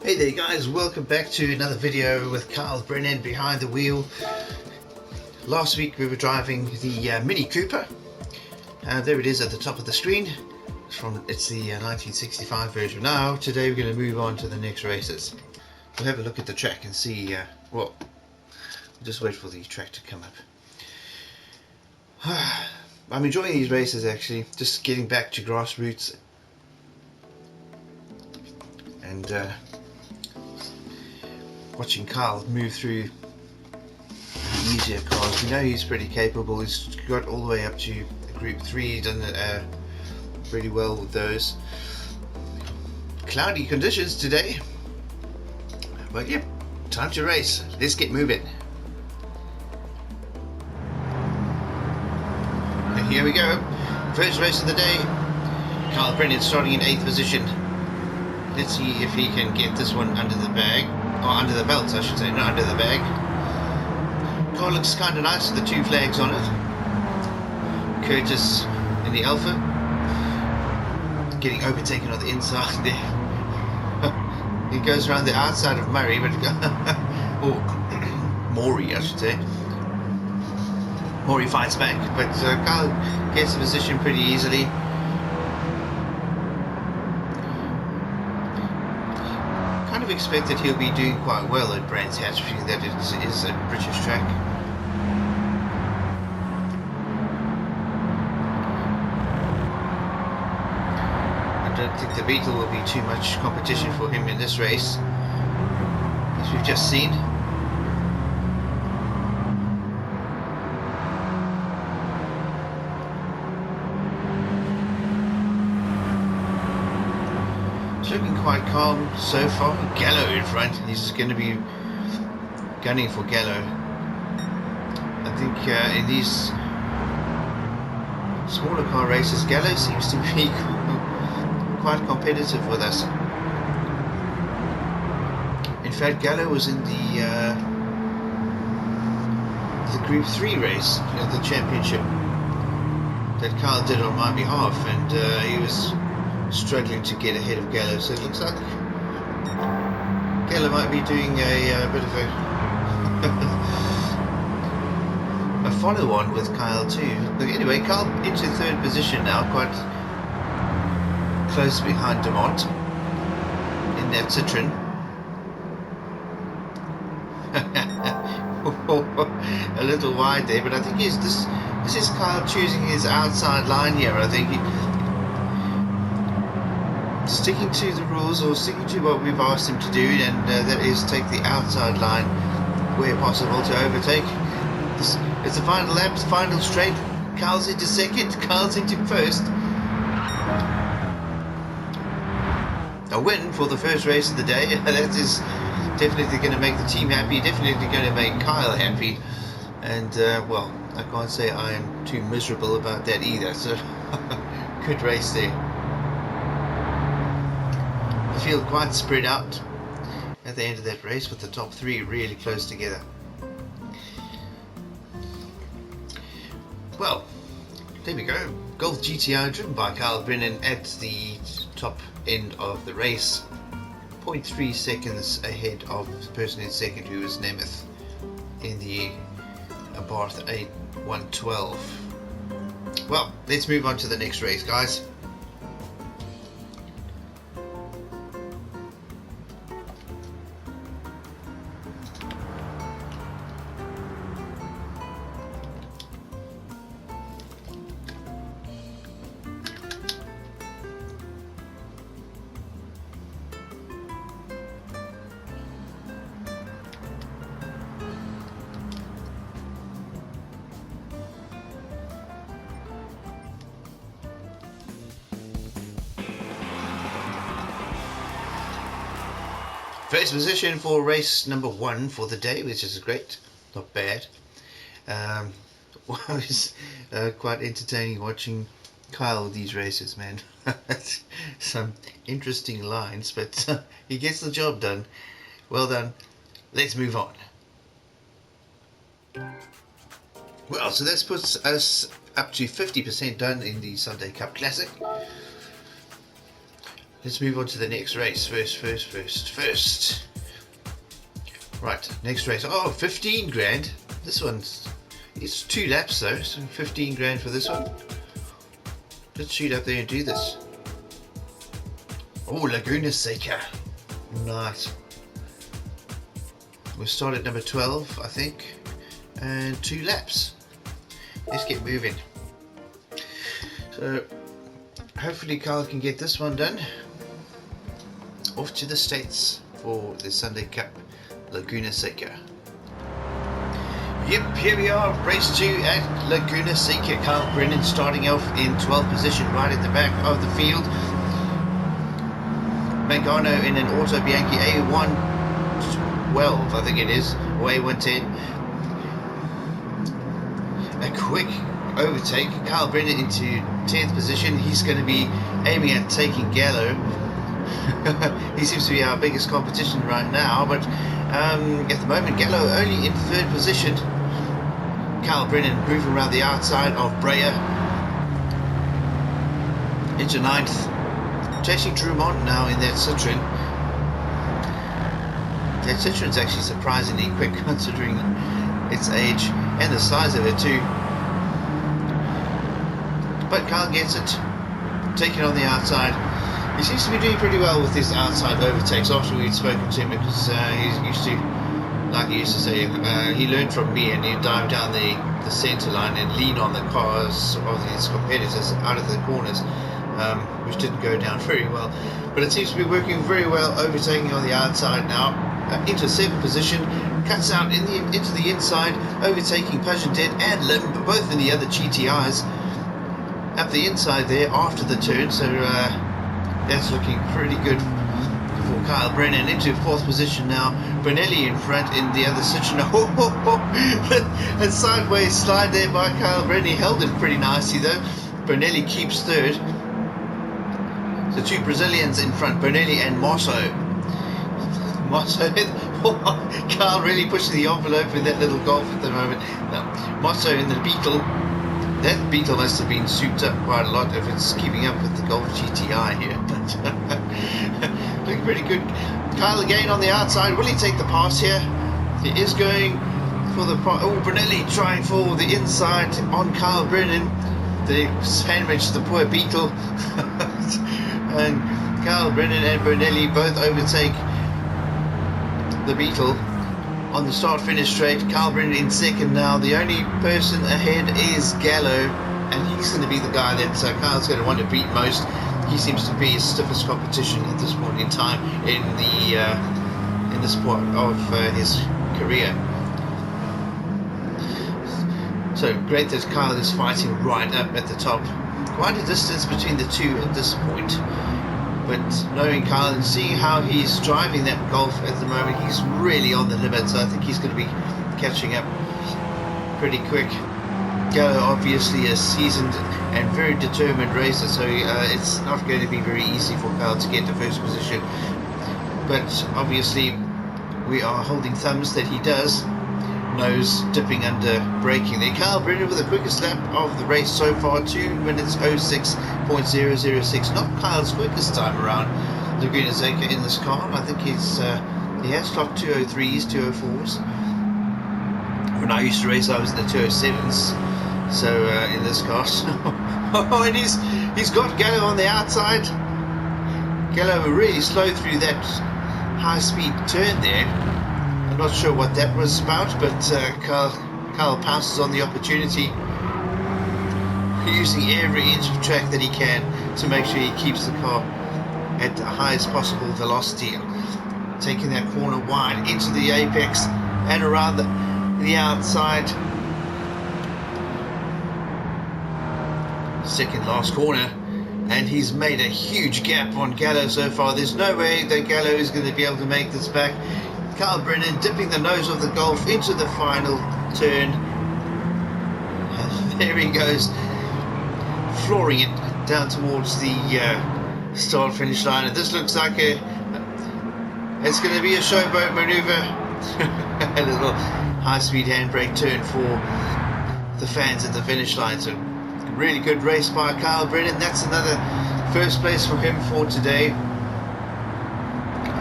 Hey there guys, welcome back to another video with Kyle Brennan behind the wheel. Last week we were driving the Mini Cooper. There it is at the top of the screen. It's the 1965 version. Now today we're going to move on to the next races. We'll have a look at the track and see, we'll just wait for the track to come up. I'm enjoying these races actually, just getting back to grassroots and watching Kyle move through the easier cars. We know he's pretty capable. He's got all the way up to Group 3, done pretty well with those. Cloudy conditions today, but yep, time to race. Let's get moving. And here we go. First race of the day. Kyle Brennan starting in 8th position. Let's see if he can get this one under the bag. Or under the belt, I should say, not under the bag. Car looks kind of nice with the 2 flags on it. Curtis in the Alpha. Getting overtaken on the inside there. He goes around the outside of Murray, but or Maury, I should say. Maury fights back, but Kyle gets the position pretty easily. Kind of expect that he'll be doing quite well at Brands Hatch, being that it is a British track. I don't think the Beetle will be too much competition for him in this race, as we've just seen. Looking quite calm so far. Gallo in front. He's going to be gunning for Gallo. I think in these smaller car races, Gallo seems to be quite competitive with us. In fact, Gallo was in the Group 3 race, the championship that Kyle did on my behalf, and he was struggling to get ahead of Gallo, so it looks like Gallo might be doing a bit of a follow-on with Kyle too. But anyway, Kyle into 3rd position now, quite close behind Demont in that Citroen. A little wide there, but I think this is Kyle choosing his outside line here. I think sticking to the rules, or sticking to what we've asked him to do, and that is take the outside line where possible to overtake. It's the final lap, final straight. Kyle's into 2nd, Kyle's into 1st. A win for the first race of the day. That is definitely going to make the team happy, definitely going to make Kyle happy, and well, I can't say I am too miserable about that either, so good race there. The field quite spread out at the end of that race, with the top 3 really close together. Well, there we go. Golf GTi driven by Kyle Brennan at the top end of the race. 0.3 seconds ahead of the person in 2nd, who was Nemeth in the Abarth 112. Well, let's move on to the next race, guys. First position for race number 1 for the day, which is great, not bad. Was quite entertaining watching Kyle with these races, man. Some interesting lines, but he gets the job done. Well done. Let's move on. Well, so that puts us up to 50% done in the Sunday Cup Classic. let's move on to the next race. First. Right, next race. Oh, 15 grand. This one's, it's 2 laps though, so 15 grand for this one. Let's shoot up there and do this. Oh, Laguna Seca. Nice. We'll start at number 12, I think, and 2 laps. Let's get moving. So, hopefully Carl can get this one done. Off to the States for the Sunday Cup, Laguna Seca. Yep, here we are, race 2 at Laguna Seca. Carl Brennan starting off in 12th position, right at the back of the field. Mangano in an Auto Bianchi A112, I think it is, or A110. A quick overtake. Carl Brennan into 10th position. He's going to be aiming at taking Gallo. He seems to be our biggest competition right now, but at the moment Gallo only in 3rd position. Carl Brennan moving around the outside of Breyer into 9th. Chasing Drummond now in that Citroen. That Citroen's actually surprisingly quick considering its age and the size of it too. But Carl gets it, taking on the outside. He seems to be doing pretty well with his outside overtakes after we'd spoken to him, because he's used to, like he used to say, he learned from me and he'd dive down the centre line and lean on the cars of his competitors out of the corners, which didn't go down very well. But it seems to be working very well, overtaking on the outside now, into 7th position, cuts out into the inside, overtaking Pagendet and Lim, both in the other GTIs, up the inside there after the turn, so that's looking pretty good for Carl Brennan. Into 4th position now, Bonelli in front in the other Citroen. A sideways slide there by Carl Brennan. He held it pretty nicely though. Bonelli keeps 3rd. So 2 Brazilians in front, Bonelli and Mosso. Carl really pushing the envelope with that little Golf at the moment. Now, Mosso in the Beetle. That Beetle must have been souped up quite a lot if it's keeping up with the Golf GTI here. Looking pretty good. Kyle again on the outside. Will he take the pass here? He is going for the... Oh, Brunelli trying for the inside on Carl Brennan. They sandwiched the poor Beetle. And Carl Brennan and Brunelli both overtake the Beetle on the start-finish straight. Carl Brennan in 2nd now. The only person ahead is Gallo, and he's going to be the guy that Carl's going to want to beat most. He seems to be his stiffest competition at this point in time in this part of his career. So great that Carl is fighting right up at the top. Quite a distance between the two at this point. But knowing Carl and seeing how he's driving that Golf at the moment, he's really on the limit, so I think he's going to be catching up pretty quick. Gallo obviously a seasoned and very determined racer, so it's not going to be very easy for Carl to get to 1st position. But obviously we are holding thumbs that he does. Nose dipping under braking there. Carl Brennan with the quickest lap of the race so far, 2 minutes 06.006. Not Kyle's quickest time around Laguna Seca in this car. I think he has clocked 203s, 204s. When I used to race, I was in the 207s. So in this car, oh, and he's got Gallo on the outside. Gallo really slowed through that high-speed turn there. I'm not sure what that was about, but Carl pounces on the opportunity, using every inch of track that he can to make sure he keeps the car at the highest possible velocity, taking that corner wide into the apex and around the outside. Second last corner, and he's made a huge gap on Gallo so far. There's no way that Gallo is going to be able to make this back. Carl Brennan dipping the nose of the Golf into the final turn, and there he goes, flooring it down towards the start finish line. And this looks like it's going to be a showboat maneuver. A little high-speed handbrake turn for the fans at the finish line. So really good race by Carl Brennan. That's another 1st place for him for today.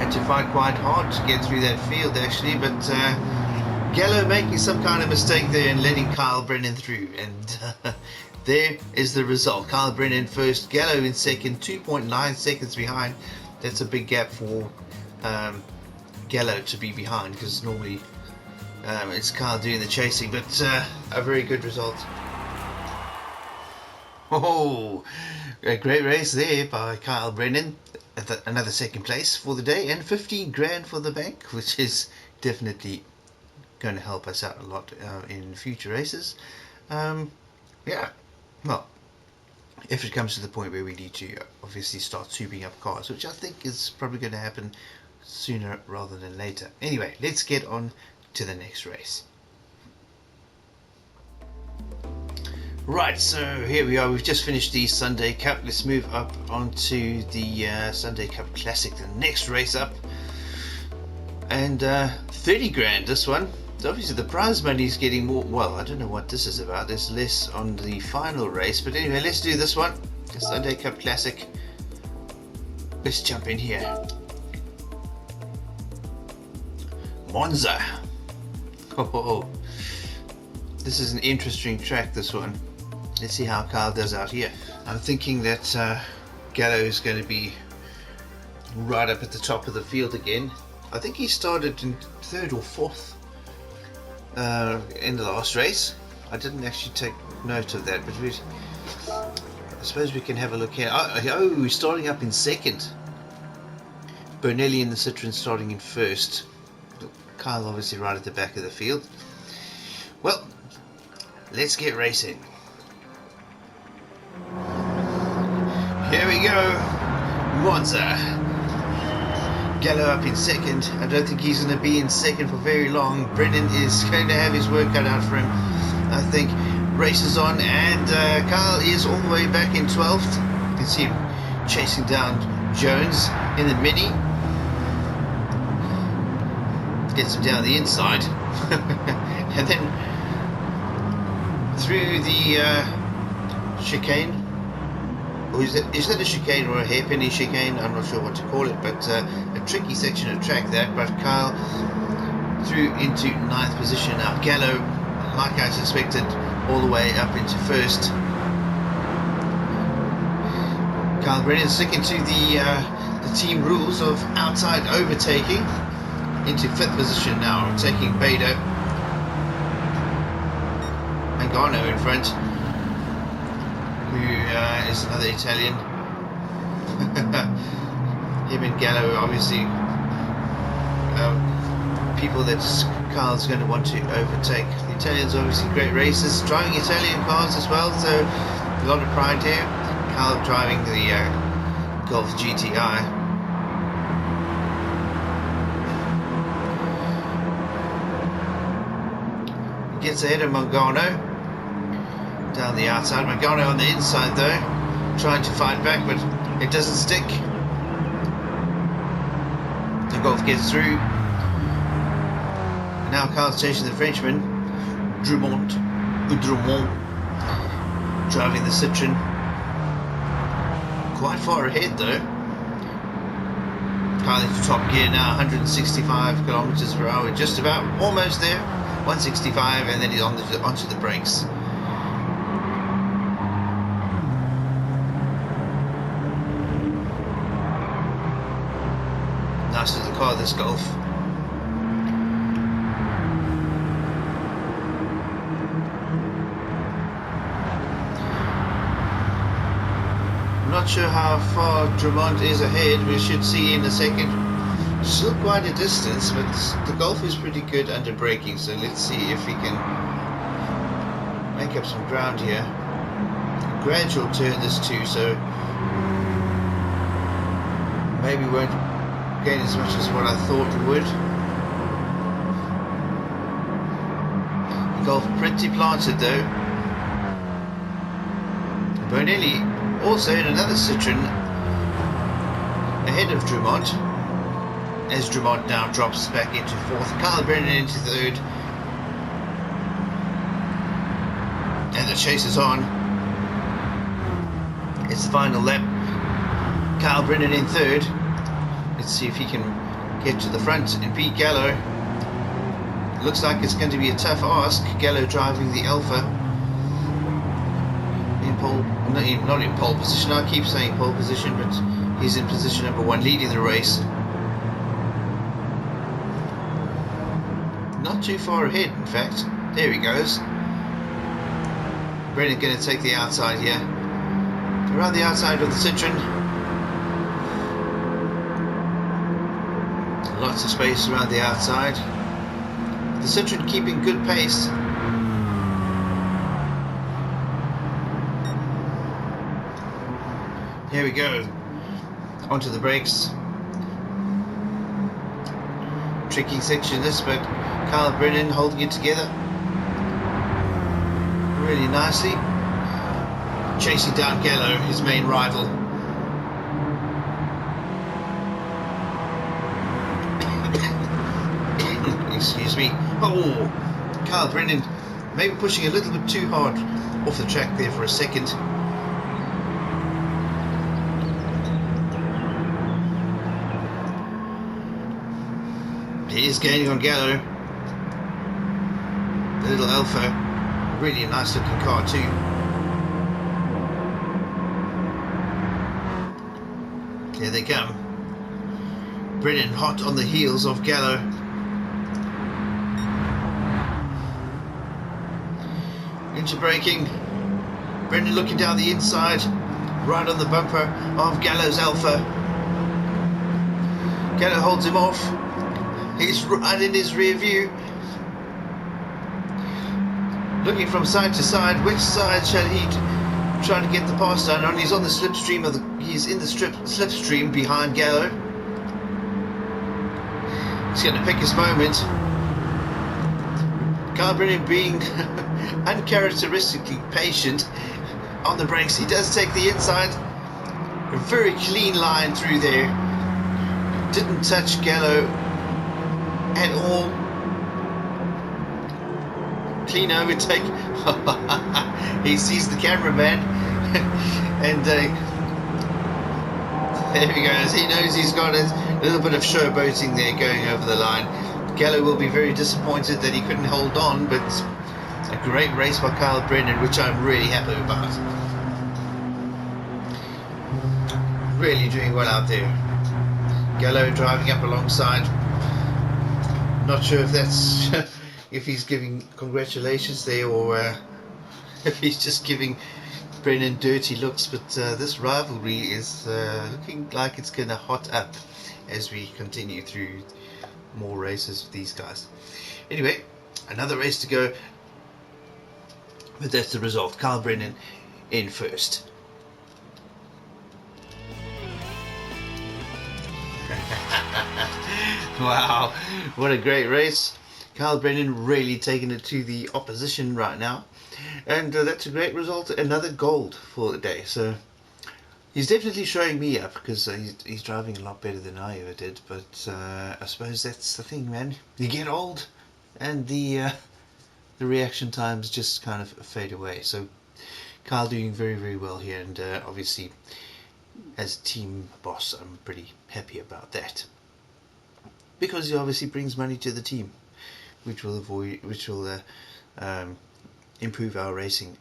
had to fight quite hard to get through that field actually, but Gallo making some kind of mistake there and letting Kyle Brennan through, and there is the result. Kyle Brennan first, Gallo in second, 2.9 seconds behind. That's a big gap for Gallo to be behind, because normally it's Kyle doing the chasing, but a very good result. Oh, a great race there by Kyle Brennan. Another second place for the day, and 15 grand for the bank, which is definitely going to help us out a lot in future races. Yeah, well, if it comes to the point where we need to obviously start souping up cars, which I think is probably going to happen sooner rather than later. Anyway, let's get on to the next race. Right, so here we are. We've just finished the Sunday Cup. Let's move up onto the Sunday Cup Classic, the next race up. And 30 grand this one. So obviously the prize money is getting more. Well, I don't know what this is about. There's less on the final race, but anyway, let's do this one, the Sunday Cup Classic. Let's jump in here. Monza. Oh, this is an interesting track, this one. Let's see how Kyle does out here. I'm thinking that Gallo is going to be right up at the top of the field again. I think he started in third or fourth in the last race. I didn't actually take note of that, but I suppose we can have a look here. Oh, we're starting up in second. Bernelli in the Citroen starting in first. Kyle obviously right at the back of the field. Well, let's get racing. Here we go, Monza. Gallo up in second. I don't think he's going to be in second for very long. Brennan is going to have his work cut out for him, I think. Race is on, and Kyle is all the way back in 12th. You can see him chasing down Jones in the Mini. Gets him down the inside. And then through the chicane. Or is that a chicane or a hairpinny chicane? I'm not sure what to call it, but a tricky section of track that. But Kyle through into 9th position now. Gallo, like I suspected, all the way up into first. Kyle Brennan sticking to the team rules of outside overtaking, into 5th position now, taking Bader. Mk1 in front, who is another Italian. Him and Gallo, obviously, people that Kyle's going to want to overtake. The Italians obviously great racers, driving Italian cars as well, so a lot of pride here. Kyle driving the Golf GTi. Gets ahead of Mk1 down the outside. Mk1 on the inside though, trying to fight back, but it doesn't stick. The Golf gets through. Now Kyle's chasing the Frenchman, Drummond, driving the Citroen. Quite far ahead though. Kyle into top gear now, 165 kilometers per hour, just about, almost there. 165, and then he's onto the brakes. Nice little car, this Golf. I'm not sure how far Drummond is ahead. We should see in a second. Still quite a distance, but the Golf is pretty good under braking, so let's see if we can make up some ground here. A gradual turn this too, so maybe won't gain as much as what I thought it would. The Golf pretty planted though. Bonelli also in another Citroen ahead of Drummond, as Drummond now drops back into 4th. Kyle Brennan into 3rd. And the chase is on. It's the final lap. Kyle Brennan in 3rd. Let's see if he can get to the front and beat Gallo. Looks like it's going to be a tough ask. Gallo driving the Alpha in pole, not in pole position. I keep saying pole position, but he's in position number 1, leading the race. Not too far ahead, in fact. There he goes. Brennan going to take the outside here. Around the outside of the Citroen. Lots of space around the outside. The Citroen keeping good pace. Here we go. Onto the brakes. Tricky section this, but Kyle Brennan holding it together really nicely. Chasing down Gallo, his main rival. Excuse me. Oh, Kyle Brennan maybe pushing a little bit too hard off the track there for a second. He is gaining on Gallo. The little Alpha, really a nice looking car too. Here they come. Brennan hot on the heels of Gallo. Into braking. Brennan looking down the inside, right on the bumper of Gallo's Alpha. Gallo holds him off. He's right in his rear view. Looking from side to side, which side shall he try to get the pass down on? He's on the slipstream of the. He's in the slipstream behind Gallo. He's going to pick his moment. Kyle Brennan being uncharacteristically patient on the brakes. He does take the inside. A very clean line through there. Didn't touch Gallo at all. Clean overtake. He sees the cameraman and there he goes. He knows he's got a little bit of showboating there going over the line. Gallo will be very disappointed that he couldn't hold on, but a great race by Kyle Brennan, which I'm really happy about. Really doing well out there. Gallo driving up alongside. Not sure if that's if he's giving congratulations there or if he's just giving Brennan dirty looks, but this rivalry is looking like it's going to hot up as we continue through more races with these guys. Anyway, another race to go, but that's the result. Kyle Brennan in first. Wow, what a great race. Kyle Brennan really taking it to the opposition right now, and that's a great result. Another gold for the day, so he's definitely showing me up because he's driving a lot better than I ever did, but I suppose that's the thing, man. You get old and the reaction times just kind of fade away. So Kyle doing very, very well here, and obviously as team boss I'm pretty happy about that, because he obviously brings money to the team, which will improve our racing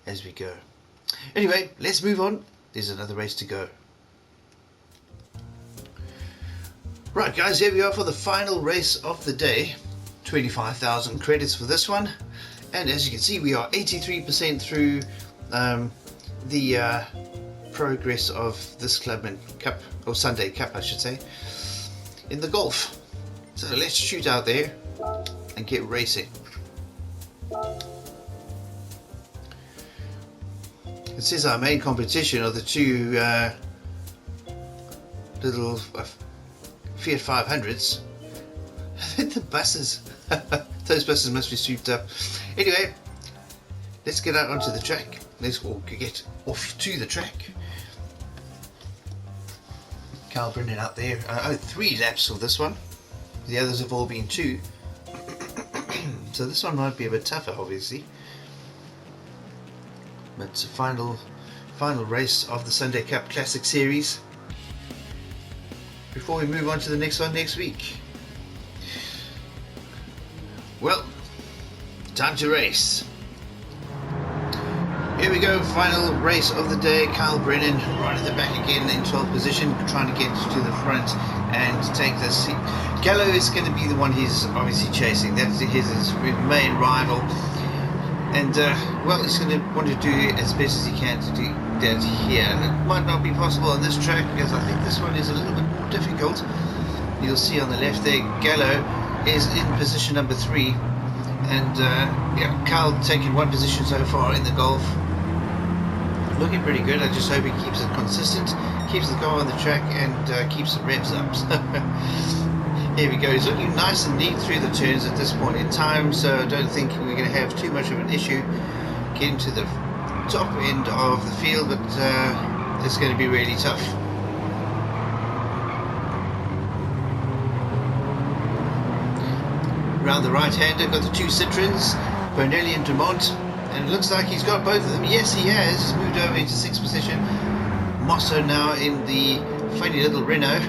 as we go. Anyway, let's move on. There's another race to go. Right guys, here we are for the final race of the day. 25,000 credits for this one, and as you can see we are 83% through the progress of this Clubman Cup, or Sunday Cup I should say, in the golf. So let's shoot out there and get racing. It says our main competition are the two little Fiat 500s. The buses. Those buses must be souped up. Anyway, let's get out onto the track. Let's get off to the track. Kyle Brennan out there. 3 laps for this one. The others have all been 2. So this one might be a bit tougher, obviously. But it's a final race of the Sunday Cup Classic Series before we move on to the next one next week. Well, time to race. Here we go, final race of the day. Kyle Brennan right at the back again in 12th position, trying to get to the front and take the seat. Gallo is going to be the one he's obviously chasing. That's his main rival. And, well, he's going to want to do as best as he can to do that here. It might not be possible on this track because I think this one is a little bit more difficult. You'll see on the left there, Gallo is in position number 3. And, yeah, Kyle taking 1 position so far in the Golf. Looking pretty good. I just hope he keeps it consistent, keeps the car on the track, and keeps the revs up. Here we go. He's looking nice and neat through the turns at this point in time, so I don't think we're going to have too much of an issue getting to the top end of the field, but it's going to be really tough. Around the right hander, got the 2 Citroens, Bonelli and Dumont. And it looks like he's got both of them. Yes, he has. He's moved over into 6th position. Mosso now in the funny little Renault.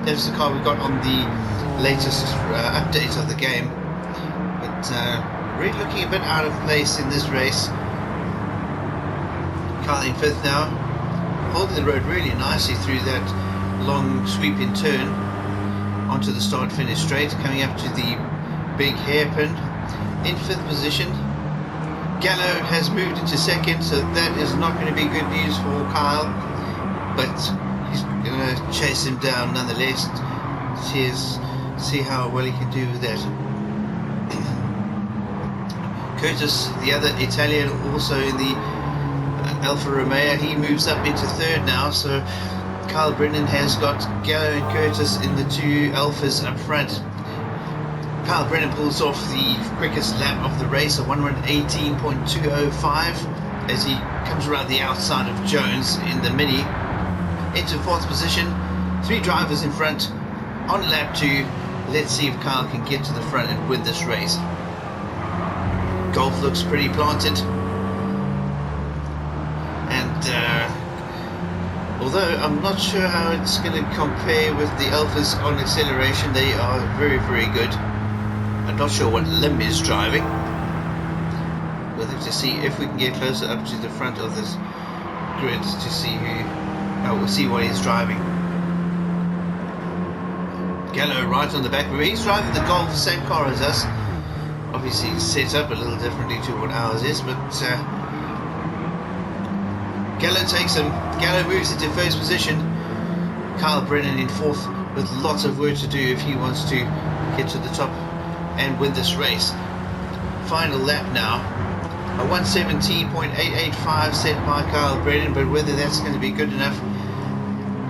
That's the car we got on the latest update of the game. But really looking a bit out of place in this race. Kyle in 5th now. Holding the road really nicely through that long sweeping turn onto the start-finish straight. Coming up to the big hairpin. In 5th position. Gallo has moved into 2nd, so that is not going to be good news for Kyle, but he's going to chase him down nonetheless. See how well he can do with that. Curtis, the other Italian, also in the Alfa Romeo, he moves up into 3rd now, so Kyle Brennan has got Gallo and Curtis in the 2 Alfas up front. Kyle Brennan pulls off the quickest lap of the race, a 1:18.205, as he comes around the outside of Jones in the Mini. Into 4th position, 3 drivers in front on lap 2. Let's see if Kyle can get to the front and win this race. Golf looks pretty planted. And although I'm not sure how it's going to compare with the Alphas on acceleration, they are very, very good. I'm not sure what Lim is driving. We'll have to see if we can get closer up to the front of this grid to see we'll see what he's driving. Gallo right on the back wheel. He's driving the Golf, same car as us. Obviously it's set up a little differently to what ours is, but Gallo takes him. Gallo moves into 1st position. Kyle Brennan in 4th with lots of work to do if he wants to get to the top and win this race. Final lap now. A 1:17.885 set by Kyle Brennan, but whether that's going to be good enough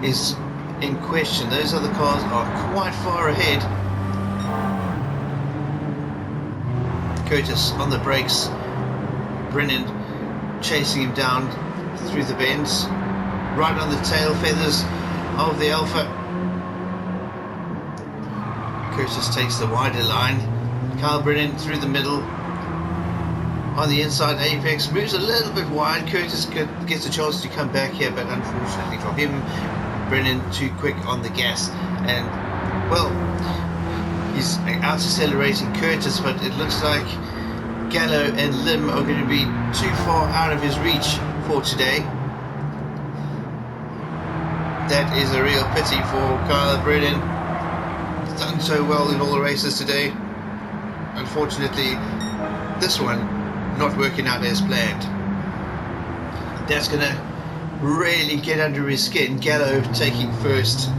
is in question. Those other cars are quite far ahead. Curtis on the brakes. Brennan chasing him down through the bends. Right on the tail feathers of the Alfa. Curtis takes the wider line. Kyle Brennan through the middle. On the inside apex, moves a little bit wide. Curtis gets a chance to come back here, but unfortunately for him, Brennan too quick on the gas. And, well, he's out accelerating Curtis, but it looks like Gallo and Lim are going to be too far out of his reach for today. That is a real pity for Kyle Brennan. He's done so well in all the races today. Unfortunately, this one not working out as planned. That's going to really get under his skin. Gallo taking 1st,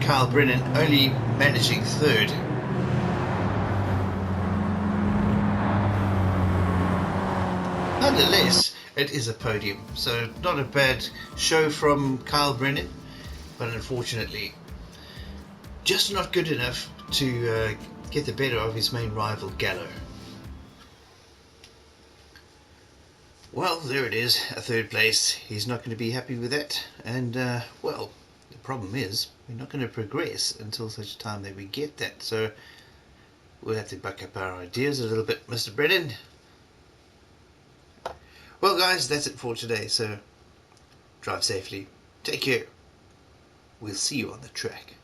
Kyle Brennan only managing 3rd. Nonetheless, it is a podium, so not a bad show from Kyle Brennan, but unfortunately just not good enough to get the better of his main rival Gallo. Well, there it is, a 3rd place. He's not going to be happy with that, and well, the problem is we're not going to progress until such time that we get that, so we'll have to buck up our ideas a little bit, Mr. Brennan. Well guys, that's it for today, so drive safely, take care. We'll see you on the track.